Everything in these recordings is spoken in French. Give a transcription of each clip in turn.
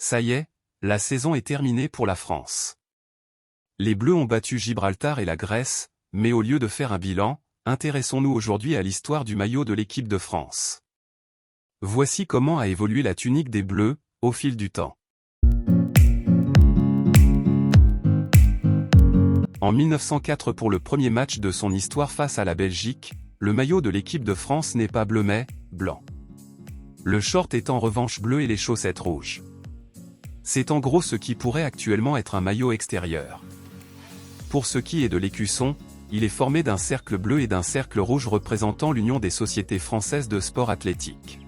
Ça y est, la saison est terminée pour la France. Les Bleus ont battu Gibraltar et la Grèce, mais au lieu de faire un bilan, intéressons-nous aujourd'hui à l'histoire du maillot de l'équipe de France. Voici comment a évolué la tunique des Bleus, au fil du temps. En 1904 pour le premier match de son histoire face à la Belgique, le maillot de l'équipe de France n'est pas bleu mais blanc. Le short est en revanche bleu et les chaussettes rouges. C'est en gros ce qui pourrait actuellement être un maillot extérieur. Pour ce qui est de l'écusson, il est formé d'un cercle bleu et d'un cercle rouge représentant l'Union des sociétés françaises de sport athlétique.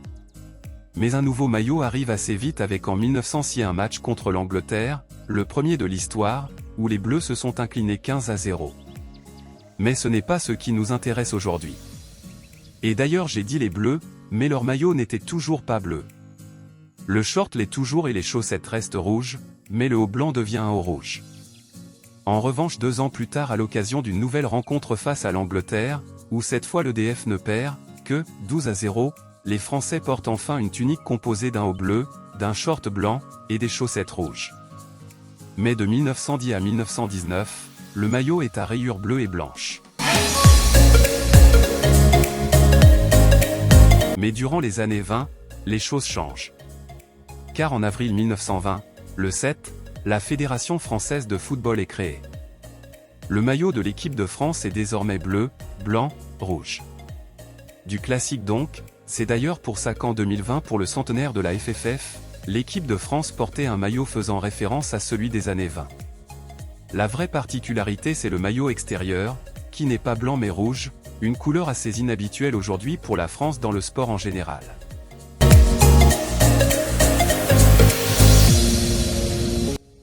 Mais un nouveau maillot arrive assez vite avec en 1906 un match contre l'Angleterre, le premier de l'histoire, où les Bleus se sont inclinés 15-0. Mais ce n'est pas ce qui nous intéresse aujourd'hui. Et d'ailleurs j'ai dit les Bleus, mais leur maillot n'était toujours pas bleu. Le short l'est toujours et les chaussettes restent rouges, mais le haut blanc devient un haut rouge. En revanche 2 ans plus tard à l'occasion d'une nouvelle rencontre face à l'Angleterre, où cette fois l'EDF ne perd que 12-0, les Français portent enfin une tunique composée d'un haut bleu, d'un short blanc, et des chaussettes rouges. Mais de 1910 à 1919, le maillot est à rayures bleues et blanches. Mais durant les années 20, les choses changent. Car en avril 1920, le 7, la Fédération française de football est créée. Le maillot de l'équipe de France est désormais bleu, blanc, rouge. Du classique donc, c'est d'ailleurs pour ça qu'en 2020 pour le centenaire de la FFF, l'équipe de France portait un maillot faisant référence à celui des années 20. La vraie particularité c'est le maillot extérieur, qui n'est pas blanc mais rouge, une couleur assez inhabituelle aujourd'hui pour la France dans le sport en général.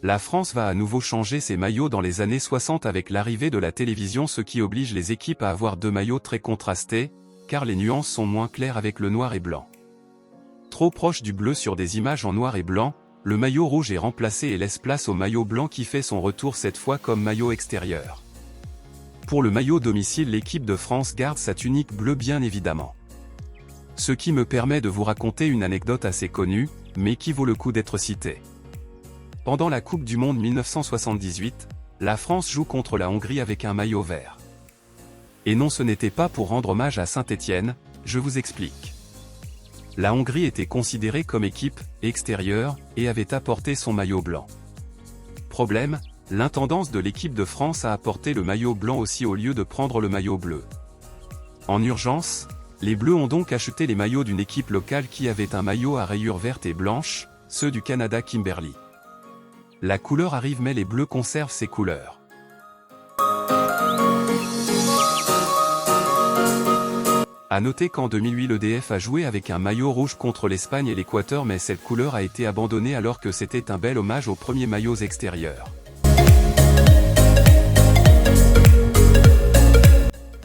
La France va à nouveau changer ses maillots dans les années 60 avec l'arrivée de la télévision, ce qui oblige les équipes à avoir 2 maillots très contrastés, car les nuances sont moins claires avec le noir et blanc. Trop proche du bleu sur des images en noir et blanc, le maillot rouge est remplacé et laisse place au maillot blanc qui fait son retour cette fois comme maillot extérieur. Pour le maillot domicile, l'équipe de France garde sa tunique bleue bien évidemment. Ce qui me permet de vous raconter une anecdote assez connue, mais qui vaut le coup d'être citée. Pendant la Coupe du Monde 1978, la France joue contre la Hongrie avec un maillot vert. Et non, ce n'était pas pour rendre hommage à Saint-Étienne, je vous explique. La Hongrie était considérée comme équipe extérieure et avait apporté son maillot blanc. Problème, l'intendance de l'équipe de France a apporté le maillot blanc aussi au lieu de prendre le maillot bleu. En urgence, les Bleus ont donc acheté les maillots d'une équipe locale qui avait un maillot à rayures vertes et blanches, ceux du Canada Kimberley. La couleur arrive mais les Bleus conservent ses couleurs. A noter qu'en 2008 l'EDF a joué avec un maillot rouge contre l'Espagne et l'Équateur, mais cette couleur a été abandonnée alors que c'était un bel hommage aux premiers maillots extérieurs.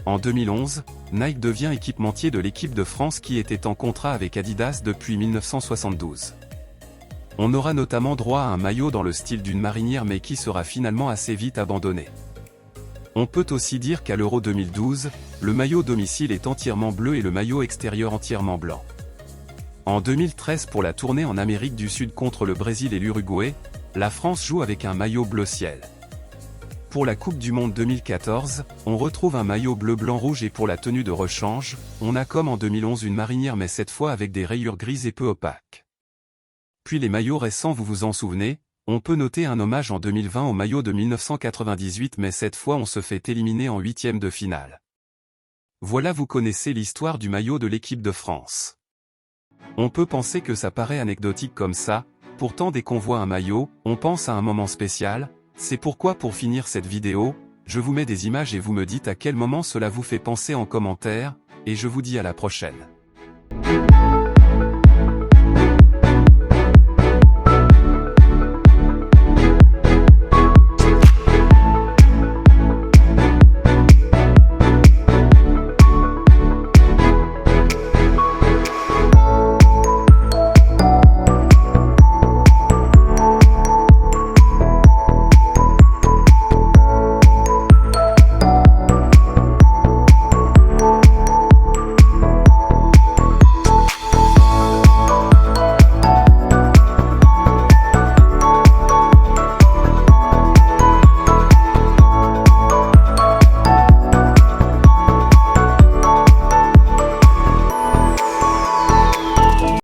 En 2011, Nike devient équipementier de l'équipe de France qui était en contrat avec Adidas depuis 1972. On aura notamment droit à un maillot dans le style d'une marinière mais qui sera finalement assez vite abandonné. On peut aussi dire qu'à l'Euro 2012, le maillot domicile est entièrement bleu et le maillot extérieur entièrement blanc. En 2013 pour la tournée en Amérique du Sud contre le Brésil et l'Uruguay, la France joue avec un maillot bleu ciel. Pour la Coupe du Monde 2014, on retrouve un maillot bleu-blanc-rouge et pour la tenue de rechange, on a comme en 2011 une marinière mais cette fois avec des rayures grises et peu opaques. Puis les maillots récents, vous vous en souvenez, on peut noter un hommage en 2020 au maillot de 1998 mais cette fois on se fait éliminer en 8e de finale. Voilà, vous connaissez l'histoire du maillot de l'équipe de France. On peut penser que ça paraît anecdotique comme ça, pourtant dès qu'on voit un maillot, on pense à un moment spécial, c'est pourquoi pour finir cette vidéo, je vous mets des images et vous me dites à quel moment cela vous fait penser en commentaire, et je vous dis à la prochaine.